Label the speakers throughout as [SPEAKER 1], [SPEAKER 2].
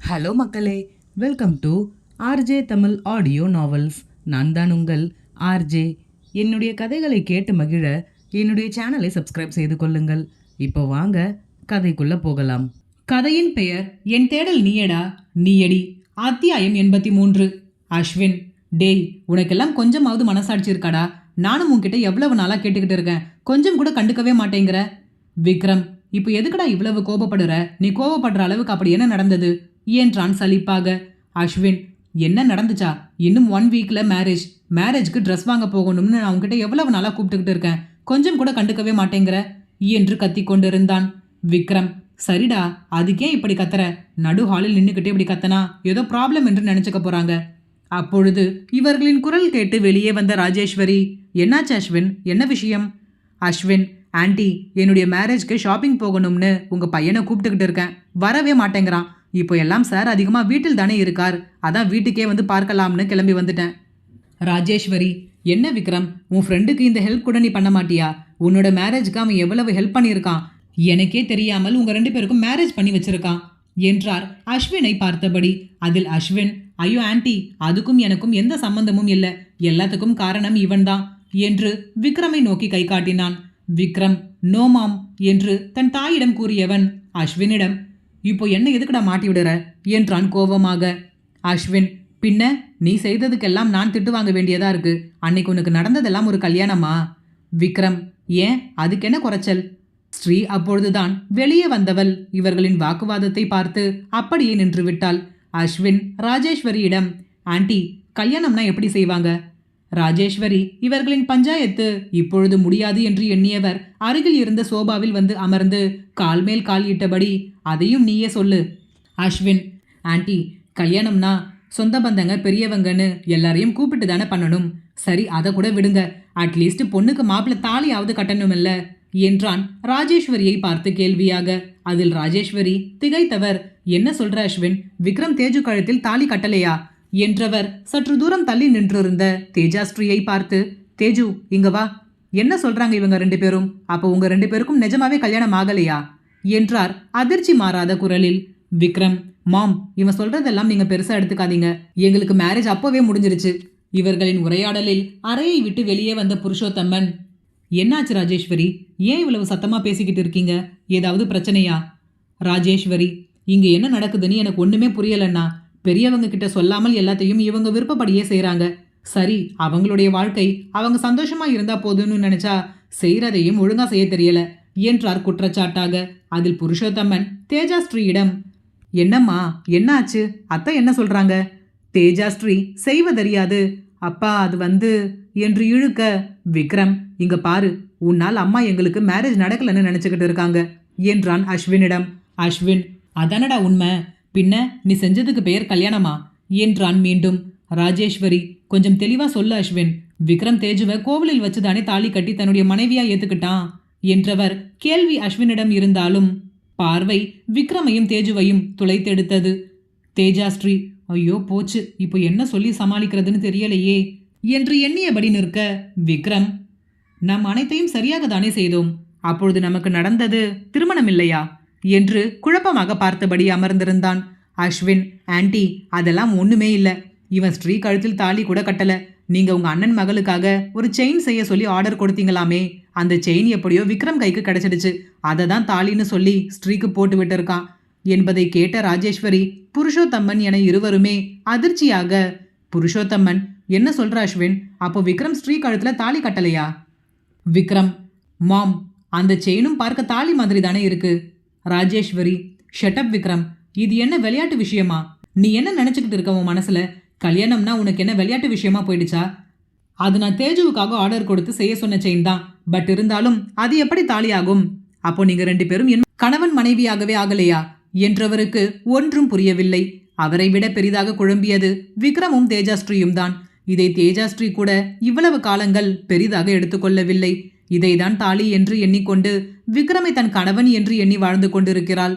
[SPEAKER 1] Hello மக்களே, welcome to RJ Tamil audio novels. நான் தான் உங்கள் ஆர்ஜே. என்னுடைய கதைகளை கேட்டு மகிழ என்னுடைய சேனலை சப்ஸ்கிரைப் செய்து கொள்ளுங்கள். இப்போ வாங்க கதைக்குள்ள போகலாம். கதையின் பெயர் என் தேடல் நீயடா நீயடி. அத்தியாயம் 83. அஸ்வின், டேய், உனக்கெல்லாம் கொஞ்சமாவது மனசாட்சி இருக்காடா? நானும் உன்கிட்ட எவ்வளவு நாளாக கேட்டுக்கிட்டு இருக்கேன், கொஞ்சம் கூட கண்டுக்கவே மாட்டேங்கிற. விக்ரம், இப்போ எதுக்குடா இவ்வளவு கோபப்படுற? நீ கோபப்படுற அளவுக்கு அப்படி என்ன நடந்தது என்றான் சலிப்பாக. அஸ்வின், என்ன நடந்துச்சா? இன்னும் 1 வீக்ல மேரேஜ்க்கு ட்ரெஸ் வாங்க போகணும்னு நான் உன்கிட்ட எவ்வளவு நாளாக கூப்பிட்டுக்கிட்டு இருக்கேன், கொஞ்சம் கூட கண்டுக்கவே மாட்டேங்கிற என்று கத்தி கொண்டிருந்தான். விக்ரம், சரிடா, அதுக்கே இப்படி கத்துற? நடு ஹாலில் நின்றுக்கிட்டே இப்படி கத்தனா ஏதோ ப்ராப்ளம் என்று நினைச்சுக்க போறாங்க. அப்பொழுது இவர்களின் குரல் கேட்டு வெளியே வந்த ராஜேஸ்வரி, என்னாச்சு அஸ்வின், என்ன விஷயம்? அஸ்வின், ஆண்டி, என்னுடைய மேரேஜ்க்கு ஷாப்பிங் போகணும்னு உங்க பையனை கூப்பிட்டுக்கிட்டு இருக்கேன், வரவே மாட்டேங்கிறான். இப்போ எல்லாம் சார் அதிகமாக வீட்டில் தானே இருக்கார், அதான் வீட்டுக்கே வந்து பார்க்கலாம்னு கிளம்பி வந்துட்டேன். ராஜேஸ்வரி, என்ன விக்ரம், உன் ஃப்ரெண்டுக்கு இந்த ஹெல்ப் கூட நீ பண்ண மாட்டியா? உன்னோட மேரேஜ்க்கு அவன் எவ்வளவு ஹெல்ப் பண்ணியிருக்கான், எனக்கே தெரியாமல் உங்க 2 பேருக்கும் மேரேஜ் பண்ணி வச்சிருக்கான் என்றார் அஸ்வினை பார்த்தபடி. அதில் அஸ்வின், ஐயோ ஆண்டி, அதுக்கும் எனக்கும் எந்த சம்பந்தமும் இல்லை, எல்லாத்துக்கும் காரணம் இவன்தான் என்று விக்ரமை நோக்கி கை காட்டினான். விக்ரம், நோ மாம் என்று தன் தாயிடம் கூறியவன் அஸ்வினிடம், இப்போ என்ன எதுக்குடா மாட்டி விடுற என்றான் கோபமாக. அஸ்வின், பின்ன நீ செய்ததுக்கெல்லாம் நான் திட்டு வாங்க வேண்டியதா இருக்கு. அன்னைக்கு உனக்கு நடந்ததெல்லாம் ஒரு கல்யாணமா? விக்ரம், ஏன், அதுக்கு என்ன குறைச்சல்? ஸ்ரீ அப்பொழுதுதான் வெளியே வந்தவள் இவர்களின் வாக்குவாதத்தை பார்த்து அப்படியே நின்று விட்டாள். அஸ்வின் ராஜேஸ்வரியிடம், ஆண்டி, கல்யாணம்னா எப்படி செய்வாங்க? ராஜேஸ்வரி இவர்களின் பஞ்சாயத்து இப்பொழுது முடியாது என்று எண்ணியவர் அருகில் இருந்த சோபாவில் வந்து அமர்ந்து கால் மேல் கால் இட்டபடி, அதையும் நீயே சொல்லு. அஸ்வின், ஆண்டி, கல்யாணம்னா சொந்த பந்தங்க பெரியவங்கன்னு எல்லாரையும் கூப்பிட்டு தானே பண்ணணும். சரி, அதை கூட விடுங்க, அட்லீஸ்ட் பொண்ணுக்கு மாப்பிள்ளை தாலியாவது கட்டணுமில்ல என்றான் ராஜேஸ்வரியை பார்த்து கேள்வியாக. அதில் ராஜேஸ்வரி திகைத்தவர், என்ன சொல்ற அஸ்வின், விக்ரம் தேஜு கழுத்தில் தாலி கட்டலையா என்றவர் சற்று தூரம் தள்ளி நின்றிருந்த தேஜாஸ்ரீயை பார்த்து, தேஜு, இங்க வா, என்ன சொல்றாங்க இவங்க 2 பேரும்? அப்போ உங்க 2 பேருக்கும் நிஜமாவே கல்யாணம் ஆகலையா என்றார் அதிர்ச்சி மாறாத குரலில். விக்ரம், மாம், இவன் சொல்றதெல்லாம் நீங்க பெருசா எடுத்துக்காதீங்க, எங்களுக்கு மேரேஜ் அப்போவே முடிஞ்சிருச்சு. இவர்களின் உரையாடலில் அறையை விட்டு வெளியே வந்த புருஷோத்தம்மன், என்னாச்சு ராஜேஸ்வரி, ஏன் இவ்வளவு சத்தமா பேசிக்கிட்டு இருக்கீங்க, ஏதாவது பிரச்சனையா? ராஜேஸ்வரி, இங்க என்ன நடக்குதுன்னு எனக்கு ஒண்ணுமே புரியலன்னா. பெரியவங்க கிட்ட சொல்லாமல் எல்லாத்தையும் இவங்க விருப்பப்படியே செய்யறாங்க. சரி, அவங்களுடைய வாழ்க்கை, அவங்க சந்தோஷமா இருந்தா போதும்னு நினைச்சா செய்யறதையும் ஒழுங்கா செய்ய தெரியல என்றார் குற்றச்சாட்டாக. அதில் புருஷோத்தம்மன் தேஜாஸ்ரீயிடம், என்னம்மா, என்னாச்சு, அத்தை என்ன சொல்றாங்க? தேஜாஸ்ரீ செய்வதறியாது, அப்பா அது வந்து என்று இழுக்க. விக்ரம், இங்க பாரு, உன்னால் அம்மா எங்களுக்கு மேரேஜ் நடக்கலன்னு நினைச்சுக்கிட்டு இருக்காங்க என்றான் அஸ்வினிடம். அஸ்வின், அதானடா உண்மை, பின்ன நீ செஞ்சதுக்கு பெயர் கல்யாணமா என்றான் மீண்டும். ராஜேஸ்வரி, கொஞ்சம் தெளிவா சொல்லு அஸ்வின், விக்ரம் தேஜுவை கோவிலில் வச்சுதானே தாலி கட்டி தன்னுடைய மனைவியா ஏத்துக்கிட்டான் என்றவர் கேள்வி அஸ்வினிடம் இருந்தாலும் பார்வை விக்ரமையும் தேஜுவையும் துளைத்தெடுத்தது. தேஜாஸ்ரீ, ஐயோ போச்சு, இப்போ என்ன சொல்லி சமாளிக்கிறதுன்னு தெரியலையே என்று எண்ணியபடி நிற்க. விக்ரம், நம் அனைத்தையும் சரியாக தானே செய்தோம், அப்பொழுது நமக்கு நடந்தது திருமணம் இல்லையா என்று குழப்பமாக பார்த்தபடி அமர்ந்திருந்தான். அஸ்வின், ஆண்டி, அதெல்லாம் ஒண்ணுமே இல்லை, இவன் ஸ்ரீ கழுத்தில் தாலி கூட கட்டல. நீங்க உங்க அண்ணன் மகளுக்காக ஒரு செயின் செய்ய சொல்லி ஆர்டர் கொடுத்தீங்களாமே, அந்த செயின் எப்படியோ விக்ரம் கைக்கு கிடைச்சிடுச்சு, அதை தான் தாலின்னு சொல்லி ஸ்ரீக்கு போட்டு விட்டுருக்கான் என்பதை கேட்ட ராஜேஸ்வரி, புருஷோத்தம்மன் என இருவருமே அதிர்ச்சியாக, புருஷோத்தம்மன், என்ன சொல்ற அஸ்வின், அப்போ விக்ரம் ஸ்ரீ கழுத்துல தாலி கட்டலையா? விக்ரம், மாம், அந்த செயினும் பார்க்க தாலி மாதிரி தானே இருக்கு. ராஜேஸ்வரி, ஷட்டப் விக்ரம், இது என்ன விளையாட்டு விஷயமா? நீ என்ன நினைச்சுக்கிட்டு இருக்க உன் மனசுல? கல்யாணம்னா உனக்கு என்ன விளையாட்டு விஷயமா போயிடுச்சா? அது நான் தேஜுவுக்காக ஆர்டர் கொடுத்து செய்ய சொன்ன செயின் தான், பட் இருந்தாலும் அது எப்படி தாலி ஆகும்? அப்போ நீங்க 2 பேரும் என் கணவன் மனைவியாகவே ஆகலையா என்றவருக்கு ஒன்றும் புரியவில்லை. அவரை விட பெரிதாக குழம்பியது விக்ரமும் தேஜாஸ்ரீயும் தான். இதை தேஜாஸ்ரீ கூட இவ்வளவு காலங்கள் பெரிதாக எடுத்துக்கொள்ளவில்லை. இதைதான் தாலி என்று எண்ணிக்கொண்டு விக்ரமை தன் கணவன் என்று எண்ணி வாழ்ந்து கொண்டிருக்கிறாள்.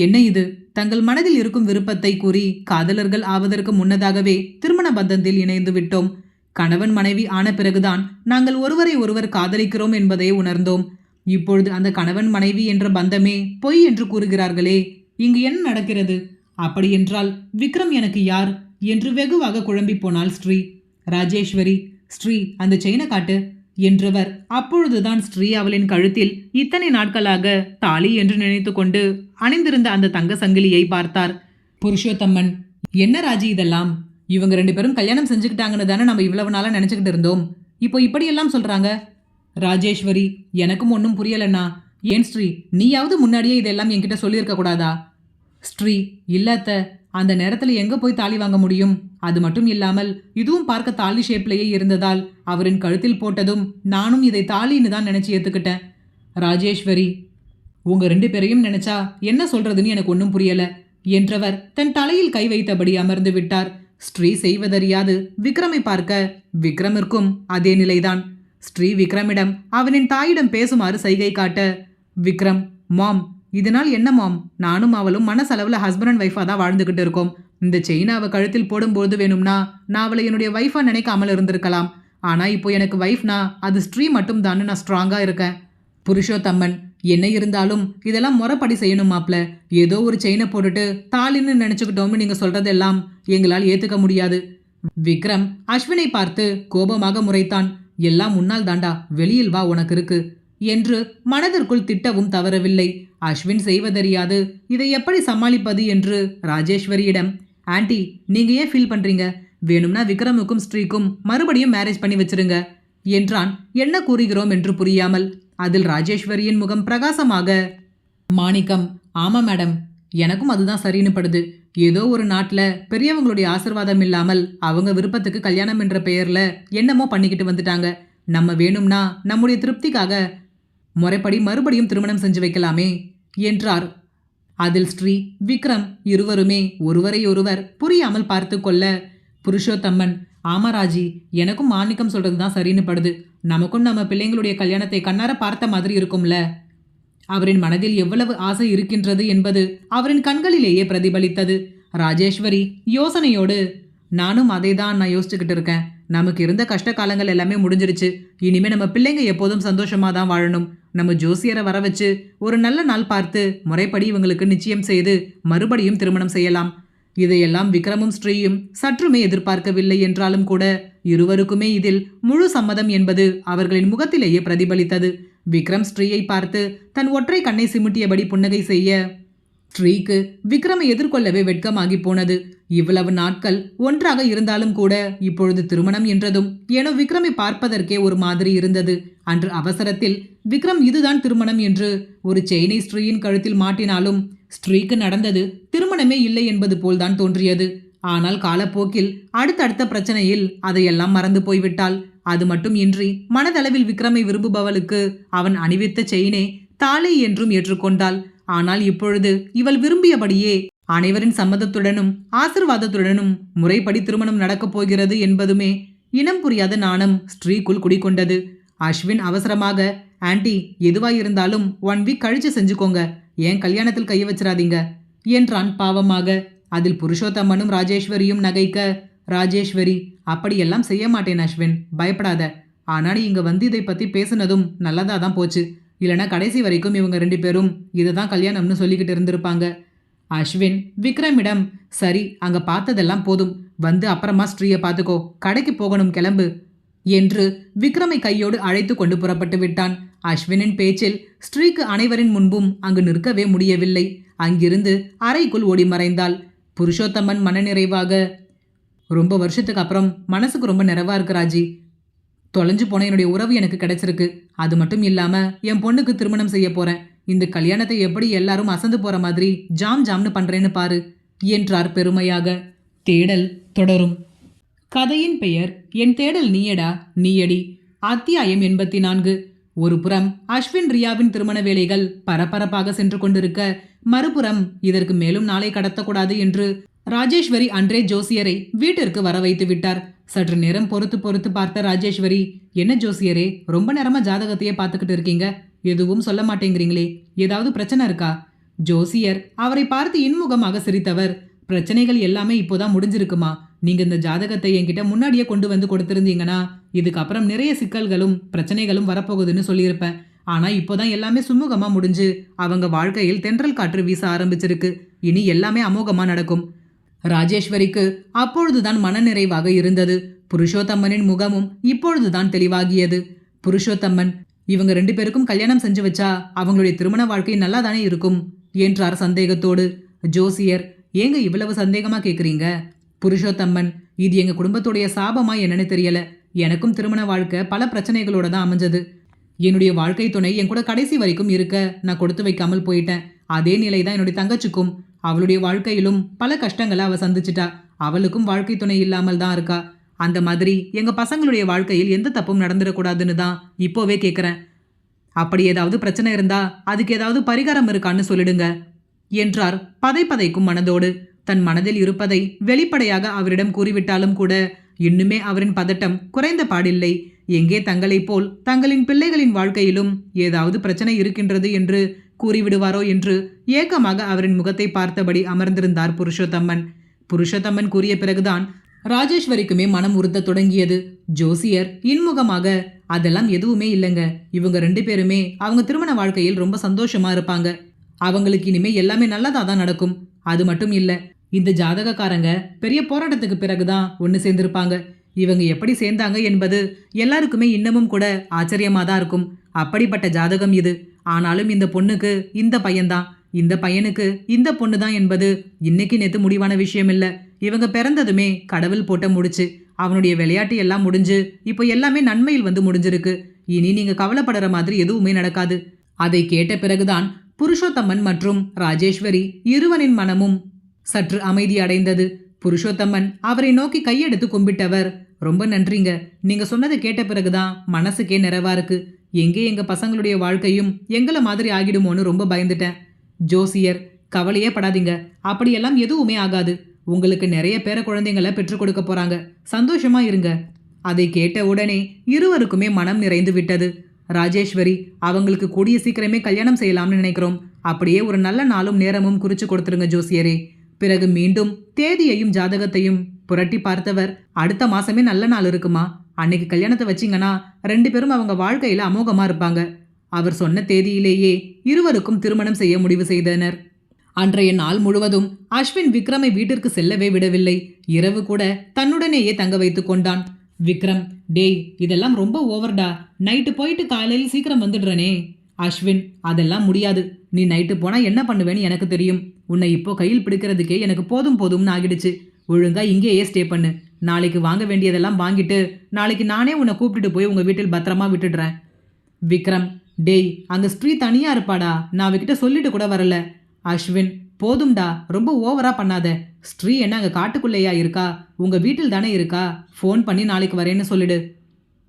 [SPEAKER 1] என்ன இது, தங்கள் மனதில் இருக்கும் விருப்பத்தை கூறி காதலர்கள் ஆவதற்கு முன்னதாகவே திருமண பந்தத்தில் இணைந்து விட்டோம். கணவன் மனைவி ஆன பிறகுதான் நாங்கள் ஒருவரை ஒருவர் காதலிக்கிறோம் என்பதை உணர்ந்தோம். இப்பொழுது அந்த கணவன் மனைவி என்ற பந்தமே பொய் என்று கூறுகிறார்களே, இங்கு என்ன நடக்கிறது? அப்படியென்றால் விக்ரம் எனக்கு யார் என்று வெகுவாக குழம்பி போனாள் ஸ்ரீ. ராஜேஸ்வரி, ஸ்ரீ அந்த செயினை காட்டு என்றவர் அப்பொழுதுதான் ஸ்ரீ அவளின் கழுத்தில் இத்தனை நாட்களாக தாலி என்று நினைத்து கொண்டு அணிந்திருந்த அந்த தங்க சங்கிலியை பார்த்தார். புருஷோத்தம்மன், என்ன ராஜி இதெல்லாம்? இவங்க 2 பேரும் கல்யாணம் செஞ்சுக்கிட்டாங்கன்னு தானே நம்ம இவ்வளவு நாளா நினைச்சுக்கிட்டு இருந்தோம். இப்போ இப்படியெல்லாம் சொல்றாங்க. ராஜேஸ்வரி, எனக்கும் ஒன்றும் புரியலண்ணா. ஏன் ஸ்ரீ, நீயாவது முன்னாடியே இதெல்லாம் என்கிட்ட சொல்லியிருக்க கூடாதா? ஸ்ரீ, இல்லாத்த அந்த நேரத்தில் எங்க போய் தாலி வாங்க முடியும்? அது மட்டும் இல்லாமல் இதுவும் பார்க்க தாலி ஷேப்லேயே இருந்ததால் அவரின் கழுத்தில் போட்டதும் நானும் இதை தாலின்னு தான் நினைச்சு ஏத்துக்கிட்டேன். ராஜேஸ்வரி, உங்க 2 பேரையும் நினைச்சா என்ன சொல்றதுன்னு எனக்கு ஒன்றும் புரியல என்றவர் தன் தலையில் கை வைத்தபடி அமர்ந்து விட்டார். ஸ்ரீ செய்வதறியாது விக்ரமை பார்க்க விக்ரமிற்கும் அதே நிலைதான். ஸ்ரீ விக்ரமிடம் அவனின் தாயிடம் பேசுமாறு சைகை காட்ட, விக்ரம், மாம் இதனால் என்ன மாம், நானும் அவளும் மனசளவில் ஹஸ்பண்ட் அண்ட் ஒய்ஃபாக தான் வாழ்ந்துக்கிட்டு இருக்கோம். இந்த செயினை அவள் கழுத்தில் போடும்போது வேணும்னா நான் அவளை என்னுடைய ஒய்ஃபாக நினைக்காமல் இருந்திருக்கலாம். ஆனால் இப்போ எனக்கு ஒய்ஃப்னா அது ஸ்ரீ மட்டும் தான். நான் ஸ்ட்ராங்காக இருக்கேன். புருஷோத்தம்மன், என்ன இருந்தாலும் இதெல்லாம் முறைப்படி செய்யணும் மாப்ள. ஏதோ ஒரு செயினை போட்டுட்டு தாலின்னு நினச்சிக்கிட்டோம்னு நீங்கள் சொல்கிறதெல்லாம் எங்களால் ஏற்றுக்க முடியாது. விக்ரம் அஸ்வினை பார்த்து கோபமாக முறைத்தான். எல்லாம் முன்னால் தாண்டா, வெளியில் வா, உனக்கு இருக்கு என்று மனதிற்குள் திட்டவும் தவறவில்லை. அஸ்வின் செய்வதறியாது இதை எப்படி சமாளிப்பது என்று ராஜேஸ்வரியிடம், ஆண்டி நீங்க ஏன் ஃபீல் பண்றீங்க? வேணும்னா விக்ரமுக்கும் ஸ்ரீக்கும் மறுபடியும் மேரேஜ் பண்ணி வச்சிருங்க என்றான். என்ன கூறுகிறோம் என்று புரியாமல். அதில் ராஜேஸ்வரியின் முகம் பிரகாசமாக, மாணிக்கம், ஆமா மேடம், எனக்கும் அதுதான் சரின்னு படுது. ஏதோ ஒரு நாட்டில் பெரியவங்களுடைய ஆசிர்வாதம் இல்லாமல் அவங்க விருப்பத்துக்கு கல்யாணம் என்ற பெயர்ல என்னமோ பண்ணிக்கிட்டு வந்துட்டாங்க. நம்ம வேணும்னா நம்முடைய திருப்திக்காக முறைப்படி மறுபடியும் திருமணம் செஞ்சு வைக்கலாமே என்றார். அதில் ஸ்ரீ, விக்ரம் இருவருமே ஒருவரை ஒருவர் புரியாமல் பார்த்து கொள்ள, புருஷோத்தம்மன், ஆமாராஜி, எனக்கும் மாணிக்கம் சொல்றது தான் சரின்னு படுது. நமக்கும் நம்ம பிள்ளைங்களுடைய கல்யாணத்தை கண்ணார பார்த்த மாதிரி இருக்கும்ல. அவரின் மனதில் எவ்வளவு ஆசை இருக்கின்றது என்பது அவரின் கண்களிலேயே பிரதிபலித்தது. ராஜேஸ்வரி யோசனையோடு, நானும் அதை தான் நான் யோசிச்சுக்கிட்டு இருக்கேன். நமக்கு இருந்த கஷ்ட காலங்கள் எல்லாமே முடிஞ்சிருச்சு. இனிமே நம்ம பிள்ளைங்க எப்போதும் சந்தோஷமா தான் வாழணும். நம்ம ஜோசியரை வர வச்சு ஒரு நல்ல நாள் பார்த்து முறைப்படி இவங்களுக்கு நிச்சயம் செய்து மறுபடியும் திருமணம் செய்யலாம். இதையெல்லாம் விக்ரமும் ஸ்ரீயும் சற்றுமே எதிர்பார்க்கவில்லை என்றாலும் கூட இருவருக்குமே இதில் முழு சம்மதம் என்பது அவர்களின் முகத்திலேயே பிரதிபலித்தது. விக்ரம் ஸ்ரீயை பார்த்து தன் ஒற்றை கண்ணை சிமிட்டியபடி புன்னகை செய்ய, ஸ்ரீக்கு விக்ரமை எதிர்கொள்ளவே வெட்கமாகி போனது. இவ்வளவு நாட்கள் ஒன்றாக இருந்தாலும் கூட இப்பொழுது திருமணம் என்றதும் ஏனோ விக்ரமை பார்ப்பதற்கே ஒரு மாதிரி இருந்தது. அன்று அவசரத்தில் விக்ரம் இதுதான் திருமணம் என்று ஒரு செயினை ஸ்ரீயின் கழுத்தில் மாட்டினாலும் ஸ்ரீக்கு நடந்தது திருமணமே இல்லை என்பது போல்தான் தோன்றியது. ஆனால் காலப்போக்கில் அடுத்தடுத்த பிரச்சனையில் அதையெல்லாம் மறந்து போய்விட்டாள். அது மட்டும் இன்றி மனதளவில் விக்ரமை விரும்புபவளுக்கு அவன் அணிவித்த செயினே தாலி என்றும் ஏற்றுக்கொண்டாள். ஆனால் இப்பொழுது இவள் விரும்பியபடியே அனைவரின் சம்மதத்துடனும் ஆசிர்வாதத்துடனும் முறைப்படி திருமணம் நடக்கப் போகிறது என்பதுமே இனம் புரியாத நாணம் ஸ்ரீக்குள் குடிக்கொண்டது. அஸ்வின் அவசரமாக, ஆண்டி எதுவாயிருந்தாலும் 1 வீக் கழிச்சு செஞ்சுக்கோங்க, ஏன் கல்யாணத்தில் கைய வச்சிடாதீங்க என்றான் பாவமாக. அதில் புருஷோத்தம்மனும் ராஜேஸ்வரியும் நகைக்க, ராஜேஸ்வரி, அப்படியெல்லாம் செய்ய மாட்டேன் அஸ்வின், பயப்படாத. ஆனால் இங்க வந்து இதை பத்தி பேசுனதும் நல்லதா தான் போச்சு. இல்லைனா கடைசி வரைக்கும் இவங்க 2 பேரும் இதை தான் கல்யாணம்னு சொல்லிக்கிட்டு இருந்திருப்பாங்க. அஸ்வின் விக்ரமிடம், சரி அங்க பார்த்ததெல்லாம் போதும், வந்து அப்புறமா ஸ்ரீயை பார்த்துக்கோ, கடைக்கு போகணும், கிளம்பு என்று விக்ரமை கையோடு அழைத்து கொண்டு புறப்பட்டு விட்டான். அஸ்வினின் பேச்சில் ஸ்ரீக்கு அனைவரின் முன்பும் அங்கு நிற்கவே முடியவில்லை. அங்கிருந்து அறைக்குள் ஓடி மறைந்தாள். புருஷோத்தம்மன் மனநிறைவாக, ரொம்ப வருஷத்துக்கு அப்புறம் மனசுக்கு ரொம்ப நிறைவா இருக்கு ராஜி. தொலைஞ்சு போன என்னுடைய உறவு எனக்கு கிடைச்சிருக்கு. அது மட்டும் இல்லாம என் பொண்ணுக்கு திருமணம் செய்ய போறேன். இந்த கல்யாணத்தை எப்படி எல்லாரும் அசந்து போற மாதிரி ஜாம்னு பண்றேன்னு பாரு என்றார் பெருமையாக. தேடல் தொடரும். கதையின் பெயர் என் தேடல் நீயடா நீயடி. அத்தியாயம் 84. ஒரு புறம் அஸ்வின் ரியாவின் திருமண வேலைகள் பரபரப்பாக சென்று கொண்டிருக்க, மறுபுறம் இதற்கு மேலும் நாளை கடத்தக்கூடாது என்று ராஜேஸ்வரி அன்றே ஜோசியரை வீட்டிற்கு வர வைத்து விட்டார். சற்று நேரம் பொறுத்து பார்த்த ராஜேஸ்வரி, என்ன ஜோசியரே, ரொம்ப நேரமா ஜாதகத்தையே பார்த்துக்கிட்டு இருக்கீங்க, எதுவும் சொல்ல மாட்டேங்கிறீங்களே, ஏதாவது பிரச்சனை இருக்கா? ஜோசியர் அவரை பார்த்து இன்முகமாக சிரித்தவர், பிரச்சனைகள் எல்லாமே இப்போதான் முடிஞ்சிருக்குமா? நீங்க இந்த ஜாதகத்தை என்கிட்ட முன்னாடியே கொண்டு வந்து கொடுத்திருந்தீங்கன்னா இதுக்கப்புறம் நிறைய சிக்கல்களும் பிரச்சனைகளும் வரப்போகுதுன்னு சொல்லியிருப்பேன். ஆனா இப்போதான் எல்லாமே சுமூகமா முடிஞ்சு அவங்க வாழ்க்கையில் தென்றல் காற்று வீச ஆரம்பிச்சிருக்கு. இனி எல்லாமே அமோகமா நடக்கும். ராஜேஸ்வரிக்கு அப்பொழுதுதான் மனநிறைவாக இருந்தது. புருஷோத்தம்மனின் முகமும் இப்பொழுதுதான் தெளிவாகியது. புருஷோத்தம்மன், இவங்க 2 பேருக்கும் கல்யாணம் செஞ்சு வச்சா அவங்களுடைய திருமண வாழ்க்கை நல்லா தானே இருக்கும் என்றார் சந்தேகத்தோடு. ஜோசியர், ஏங்க இவ்வளவு சந்தேகமா கேக்குறீங்க? புருஷோத்தம்மன், இது எங்க குடும்பத்துடைய சாபமா என்னன்னு தெரியல. எனக்கும் திருமண வாழ்க்கை பல பிரச்சனைகளோட தான் அமைஞ்சது. என்னுடைய வாழ்க்கை துணை என் கூட கடைசி வரைக்கும் இருக்க நான் கொடுத்து வைக்காமல் போயிட்டேன். அதே நிலை தான் என்னுடைய தங்கச்சிக்கும். அவளுடைய வாழ்க்கையிலும் பல கஷ்டங்களை அவ சந்திச்சிட்டா. அவளுக்கும் வாழ்க்கை துணை இல்லாமல் தான் இருக்கா. அந்த மாதிரி எங்க பசங்களுடைய வாழ்க்கையில் எந்த தப்பும் நடந்துடக்கூடாதுன்னு தான் இப்போவே கேட்குறேன். அப்படி ஏதாவது பிரச்சனை இருந்தா அதுக்கு ஏதாவது பரிகாரம் இருக்கான்னு சொல்லிடுங்க என்றார் பதைக்கும் மனதோடு. தன் மனதில் இருப்பதை வெளிப்படையாக அவரிடம் கூறிவிட்டாலும் கூட இன்னுமே அவரின் பதட்டம் குறைந்த பாடில்லை. எங்கே தங்களைப் போல் தங்களின் பிள்ளைகளின் வாழ்க்கையிலும் ஏதாவது பிரச்சனை இருக்கின்றது என்று கூறிவிடுவாரோ என்று ஏக்கமாக அவரின் முகத்தை பார்த்தபடி அமர்ந்திருந்தார் புருஷோத்தம்மன். புருஷோத்தம்மன் கூறிய பிறகுதான் ராஜேஸ்வரிக்குமே மனம் உறுத்த தொடங்கியது. ஜோசியர் இன்முகமாக, அதெல்லாம் எதுவுமே இல்லைங்க. இவங்க 2 பேருமே அவங்க திருமண வாழ்க்கையில் ரொம்ப சந்தோஷமா இருப்பாங்க. அவங்களுக்கு இனிமே எல்லாமே நல்லதா தான் நடக்கும். அது மட்டும் இல்ல, இந்த ஜாதகக்காரங்க பெரிய போராட்டத்துக்கு பிறகுதான் ஒன்று சேர்ந்திருப்பாங்க. இவங்க எப்படி சேர்ந்தாங்க என்பது எல்லாருக்குமே இன்னமும் கூட ஆச்சரியமா தான் இருக்கும். அப்படிப்பட்ட ஜாதகம் இது. ஆனாலும் இந்த பொண்ணுக்கு இந்த பையன்தான், இந்த பையனுக்கு இந்த பொண்ணு தான் என்பது இன்னைக்கு நேத்து முடிவான விஷயம் இல்ல. இவங்க பிறந்ததுமே கடவுள் போட்ட முடிச்சு. அவனுடைய விளையாட்டு எல்லாம் முடிஞ்சு இப்போ எல்லாமே நன்மையில் வந்து முடிஞ்சிருக்கு. இனி நீங்க கவலைப்படுற மாதிரி எதுவுமே நடக்காது. அதை கேட்ட பிறகுதான் புருஷோத்தம்மன் மற்றும் ராஜேஸ்வரி இருவரின் மனமும் சற்று அமைதி அடைந்தது. புருஷோத்தம்மன் அவரை நோக்கி கையெடுத்து கும்பிட்டவர், ரொம்ப நன்றிங்க. நீங்க சொன்னதை கேட்ட பிறகுதான் மனசுக்கே நிறைவா இருக்கு. எங்கே எங்க பசங்களுடைய வாழ்க்கையும் எங்களை மாதிரி ஆகிடுமோன்னு ரொம்ப பயந்துட்டேன். ஜோசியர், கவலையே படாதீங்க. அப்படியெல்லாம் எதுவுமே ஆகாது. உங்களுக்கு நிறைய பேர குழந்தைங்களை பெற்றுக் கொடுக்க போறாங்க. சந்தோஷமா இருங்க. அதை கேட்ட உடனே இருவருக்குமே மனம் நிறைந்து விட்டது. ராஜேஸ்வரி, அவங்களுக்கு கூடிய சீக்கிரமே கல்யாணம் செய்யலாம்னு நினைக்கிறோம். அப்படியே ஒரு நல்ல நாளும் நேரமும் குறிச்சு கொடுத்துருங்க ஜோசியரே. பிறகு மீண்டும் தேதியையும் ஜாதகத்தையும் புரட்டி பார்த்தவர், அடுத்த மாசமே நல்ல நாள் இருக்குமா, அன்னைக்கு கல்யாணத்தை வச்சிங்கன்னா 2 பேரும் அவங்க வாழ்க்கையில அமோகமா இருப்பாங்க. அவர் சொன்ன தேதியிலேயே இருவருக்கும் திருமணம் செய்ய முடிவு செய்தனர். அன்றைய நாள் முழுவதும் அஸ்வின் விக்ரமை வீட்டிற்கு செல்லவே விடவில்லை. இரவு கூட தன்னுடனேயே தங்க வைத்துக் கொண்டான். விக்ரம், டேய், இதெல்லாம் ரொம்ப ஓவர்டா. நைட்டு போயிட்டு காலையில் சீக்கிரம் வந்துடுறனே. அஸ்வின், அதெல்லாம் முடியாது. நீ நைட்டு போனா என்ன பண்ணுவேன்னு எனக்கு தெரியும். உன்னை இப்போ கையில் பிடிக்கிறதுக்கே எனக்கு போதும் போதும்னு ஆகிடுச்சு. ஒழுங்கா இங்கேயே ஸ்டே பண்ணு. நாளைக்கு வாங்க வேண்டியதெல்லாம் வாங்கிட்டு நாளைக்கு நானே உன்னை கூப்பிட்டுட்டு போய் உங்க வீட்டில் பத்திரமா விட்டுடுறேன். விக்ரம், டேய், அங்க ஸ்ரீ தனியா இருப்பாடா. நான் அவகிட்ட சொல்லிட்டு கூட வரல. அஸ்வின், போதும்டா, ரொம்ப ஓவரா பண்ணாத. ஸ்ரீ என்ன அங்க காட்டுக்குள்ளேயா இருக்கா? உங்க வீட்டில் தானே இருக்கா? ஃபோன் பண்ணி நாளைக்கு வரேன்னு சொல்லிடு.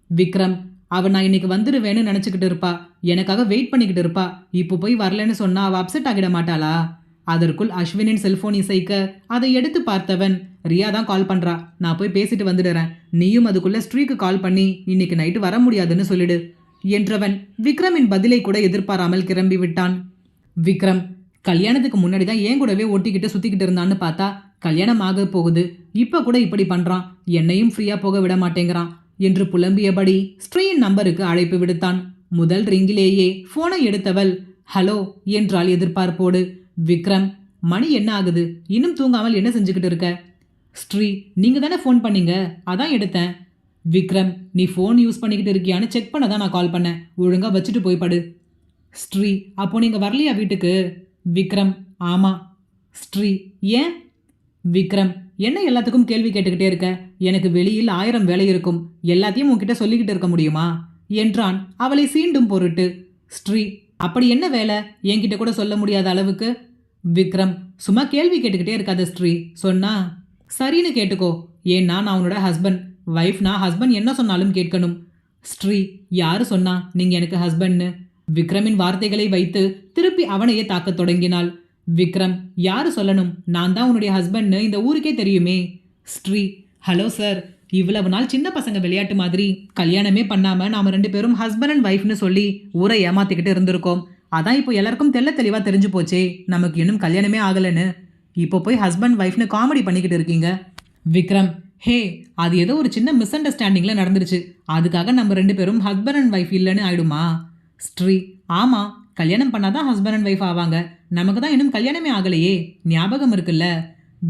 [SPEAKER 1] விக்ரம், அவ நான் இன்னைக்கு வந்துடுவேன்னு நினைச்சுக்கிட்டு இருப்பா. எனக்காக வெயிட் பண்ணிக்கிட்டு இருப்பா. இப்போ போய் வரலன்னு சொன்னா அவ அப்செட் ஆகிட மாட்டாளா? அதற்குள் அஸ்வினின் செல்போன் இசைக்க அதை எடுத்து பார்த்தவன், ரியா தான் கால் பண்றா, நான் போய் பேசிட்டு வந்துடுறேன். நீயும் அதுக்குள்ள ஸ்ரீக்கு கால் பண்ணி இன்னைக்கு நைட்டு வர முடியாதுன்னு சொல்லிடு என்றவன் விக்ரமின் பதிலை கூட எதிர்பாராமல் கிளம்பி விட்டான். விக்ரம், கல்யாணத்துக்கு முன்னாடி தான் ஏன் கூடவே ஒட்டிக்கிட்டு சுத்திக்கிட்டு இருந்தான்னு பார்த்தா கல்யாணம் ஆக போகுது. இப்ப கூட இப்படி பண்றான். என்னையும் ஃப்ரீயா போக விட மாட்டேங்கிறான் என்று புலம்பியபடி ஸ்ரீயின் நம்பருக்கு அழைப்பு விடுத்தான். முதல் ரிங்கிலேயே போனை எடுத்தவள் ஹலோ என்றாள் எதிர்பார்ப்போடு. விக்ரம், மணி என்ன ஆகுது? இன்னும் தூங்காமல் என்ன செஞ்சுக்கிட்டு இருக்க? ஸ்ரீ, நீங்க தானே ஃபோன் பண்ணீங்க, அதான் எடுத்தேன். விக்ரம், நீ ஃபோன் யூஸ் பண்ணிக்கிட்டு இருக்கியான்னு செக் பண்ண தான் நான் கால் பண்ணேன். ஒழுங்கா வச்சுட்டு போய் படு. ஸ்ரீ, அப்போ நீங்க வரலையா வீட்டுக்கு? விக்ரம், ஆமா. ஸ்ரீ, ஏன்? விக்ரம், என்ன எல்லாத்துக்கும் கேள்வி கேட்டுக்கிட்டே இருக்க? எனக்கு வெளியில் 1000 வேலை இருக்கும். எல்லாத்தையும் உன்கிட்ட சொல்லிக்கிட்டு இருக்க முடியுமா என்றான் அவளை சீண்டும் பொருட்டு. ஸ்ரீ, அப்படி என்ன வேலை என்கிட்ட கூட சொல்ல முடியாத அளவுக்கு? விக்ரம், சும்மா கேள்வி கேட்டுக்கிட்டே இருக்காத ஸ்ரீ. சொன்னா சரின்னு கேட்டுக்கோ. ஏன்னா நான் உன்னோட ஹஸ்பண்ட். வைஃப்னா ஹஸ்பண்ட் என்ன சொன்னாலும் கேட்கணும். ஸ்ரீ, யாரு சொன்னா நீங்க எனக்கு ஹஸ்பண்ட்னு? விக்ரமின் வார்த்தைகளை வைத்து திருப்பி அவனையே தாக்கத் தொடங்கினாள். விக்ரம், யாரு சொல்லணும்? நான் தான் உன்னுடைய ஹஸ்பண்ட்னு இந்த ஊருக்கே தெரியுமே. ஸ்ரீ, ஹலோ சார், இவ்வளவு நாள் சின்ன பசங்க விளையாட்டு மாதிரி கல்யாணமே பண்ணாம நாம 2 பேரும் ஹஸ்பண்ட் அண்ட் ஒய்ஃப்னு சொல்லி ஊரை ஏமாத்திக்கிட்டு இருந்திருக்கோம். அதான் இப்போ எல்லாருக்கும் தெளிவா தெரிஞ்சு போச்சே நமக்கு இன்னும் கல்யாணமே ஆகலன்னு. இப்போ போய் ஹஸ்பண்ட் ஒய்ஃப்னு காமெடி பண்ணிக்கிட்டு இருக்கீங்க. விக்ரம், ஹே, அது ஏதோ ஒரு சின்ன மிஸ் அண்டர்ஸ்டாண்டிங்ல நடந்துருச்சு. அதுக்காக நம்ம 2 பேரும் ஹஸ்பண்ட் அண்ட் ஒய்ஃப் இல்லைன்னு ஆயிடுமா? ஸ்ரீ, ஆமா, கல்யாணம் பண்ணாதான் ஹஸ்பண்ட் அண்ட் ஒய்ஃப் ஆவாங்க. நமக்கு தான் இன்னும் கல்யாணமே ஆகலையே, ஞாபகம் இருக்குல்ல?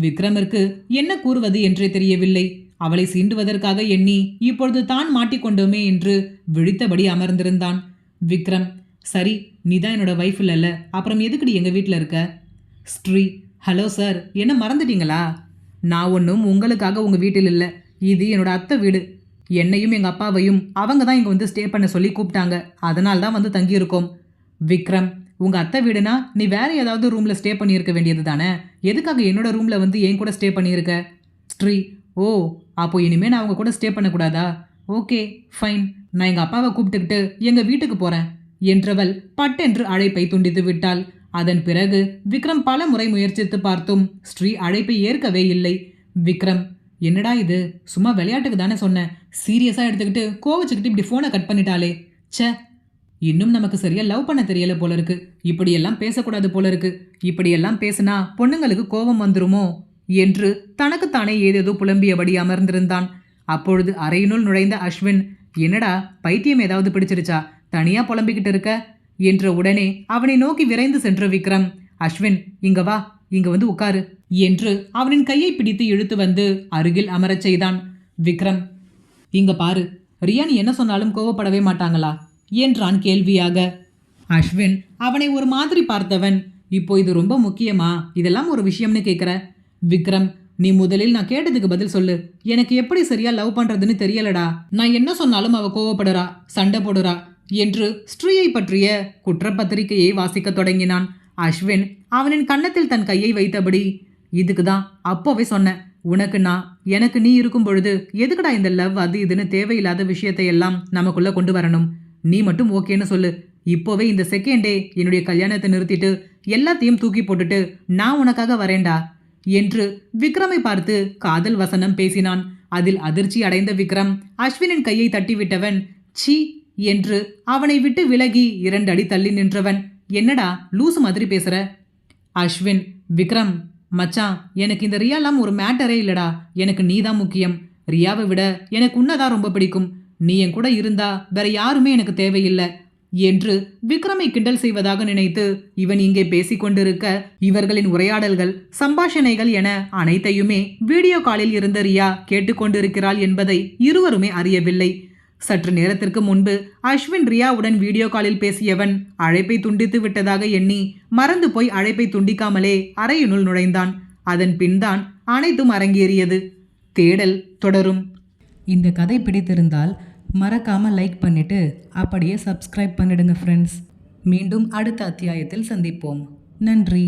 [SPEAKER 1] விக்ரமிற்கு என்ன கூறுவது என்றே தெரியவில்லை. அவளை சீண்டுவதற்காக எண்ணி இப்பொழுது தான் மாட்டிக்கொண்டோமே என்று விழித்தபடி அமர்ந்திருந்தான். விக்ரம், சரி, நீதான் என்னோட வைஃப் இல்லைல்ல, அப்புறம் எதுக்குடி எங்கள் வீட்டில் இருக்க? ஸ்ரீ, ஹலோ சார், என்ன மறந்துட்டீங்களா? நான் ஒன்றும் உங்களுக்காக உங்கள் வீட்டில் இல்லை, இது என்னோட அத்தை வீடு. என்னையும் எங்கள் அப்பாவையும் அவங்க தான் இங்கே வந்து ஸ்டே பண்ண சொல்லி கூப்பிட்டாங்க, அதனால தான் வந்து தங்கியிருக்கோம். விக்ரம், உங்கள் அத்தை வீடுனா நீ வேற ஏதாவது ரூமில் ஸ்டே பண்ணியிருக்க வேண்டியது தானே, எதுக்காக என்னோட ரூமில் வந்து என் கூட ஸ்டே பண்ணியிருக்க? ஸ்ரீ, ஓ, அப்போ இனிமேல் நான் அவங்க கூட ஸ்டே பண்ணக்கூடாதா? ஓகே ஃபைன், நான் எங்கள் அப்பாவை கூப்பிட்டுக்கிட்டு எங்கள் வீட்டுக்கு போகிறேன் என்றவள் பட்டென்று அழைப்பை துண்டித்து விட்டாள். அதன் பிறகு விக்ரம் பல முறை முயற்சித்து பார்த்தும் ஸ்ரீ அழைப்பை ஏற்கவே இல்லை. விக்ரம், என்னடா இது, சும்மா விளையாட்டுக்கு தானே சொன்னேன், சீரியஸாக எடுத்துக்கிட்டு கோவச்சுக்கிட்டு இப்படி ஃபோனை கட் பண்ணிட்டாளே. ச்சே, இன்னும் நமக்கு சரியா லவ் பண்ண தெரியல போல இருக்கு. இப்படியெல்லாம் பேசக்கூடாது போல இருக்கு. இப்படியெல்லாம் பேசினா பொண்ணுங்களுக்கு கோபம் வந்துருமோ என்று தனக்குத்தானே ஏதேதோ புலம்பியபடி அமர்ந்திருந்தான். அப்பொழுது அறையினுள் நுழைந்த அஸ்வின், என்னடா பைத்தியம் ஏதாவது பிடிச்சிருச்சா, தனியா புலம்பிக்கிட்டு இருக்க என்ற உடனே அவனை நோக்கி விரைந்து சென்ற விக்ரம், அஸ்வின் இங்க வா, இங்க வந்து உட்காரு என்று அவனின் கையை பிடித்து இழுத்து வந்து அருகில் அமரச் செய்தான். விக்ரம், இங்க பாரு, ரியா நீ என்ன சொன்னாலும் கோவப்படவே மாட்டாங்களா என்றான் கேள்வியாக. அஸ்வின் அவனை ஒரு மாதிரி பார்த்தவன், இப்போ இது ரொம்ப முக்கியமா, இதெல்லாம் ஒரு விஷயம்னு கேட்குற? விக்ரம், நீ முதலில் நான் கேட்டதுக்கு பதில் சொல்லு. எனக்கு எப்படி சரியா லவ் பண்றதுன்னு தெரியலடா. நான் என்ன சொன்னாலும் அவ கோவப்படுறா, சண்டை போடுறா என்று ஸ்ரீயை பற்றிய குற்றப்பத்திரிகையை வாசிக்க தொடங்கினான். அஸ்வின் அவனின் கன்னத்தில் தன் கையை வைத்தபடி, இதுக்கு தான் அப்போவே சொன்னேன், உனக்கு நான், எனக்கு நீ இருக்கும் பொழுது எதுக்குடா இந்த லவ் அது இதுன்னு தேவையில்லாத விஷயத்தை எல்லாம் நமக்குள்ள கொண்டு வரணும். நீ மட்டும் ஓகேன்னு சொல்லு. இப்போவே இந்த செகண்டே என்னுடைய கல்யாணத்தை நிறுத்திட்டு எல்லாத்தையும் தூக்கி போட்டுட்டு நான் உனக்காக வரேன்டா என்று விக்ரமை பார்த்து காதல் வசனம் பேசினான். அதில் அதிர்ச்சி அடைந்த விக்ரம் அஸ்வினின் கையை தட்டிவிட்டவன், சீ என்று அவனை விட்டு விலகி 2 அடி தள்ளி நின்றவன், என்னடா லூசு மாதிரி பேசுற? அஸ்வின், விக்ரம் மச்சான், எனக்கு இந்த ரியாலாம் ஒரு மேட்டரே இல்லடா, எனக்கு நீ தான் முக்கியம். ரியாவை விட எனக்கு உன்னதான் ரொம்ப பிடிக்கும். நீ என் கூட இருந்தா வேற யாருமே எனக்கு தேவையில்லை என்று விக்ரமை கிண்டல் செய்வதாக நினைத்து இவன் இங்கே பேசிக்கொண்டிருக்க, இவர்களின் உரையாடல்கள், சம்பாஷணைகள் என அனைத்தையுமே வீடியோ காலில் இருந்த ரியா கேட்டுக்கொண்டிருக்கிறாள் என்பதை இருவருமே அறியவில்லை. சற்று நேரத்திற்கு முன்பு அஸ்வின் ரியாவுடன் வீடியோ காலில் பேசியவன் அழைப்பை துண்டித்து விட்டதாக எண்ணி மறந்து போய் அழைப்பை துண்டிக்காமலே அறையினுள் நுழைந்தான். அதன் பின்தான் அனைத்தும் அரங்கேறியது. தேடல் தொடரும். இந்த கதை பிடித்திருந்தால் மறக்காம லைக் பண்ணிட்டு அப்படியே சப்ஸ்கிரைப் பண்ணிடுங்க ஃப்ரெண்ட்ஸ். மீண்டும் அடுத்த அத்தியாயத்தில் சந்திப்போம். நன்றி.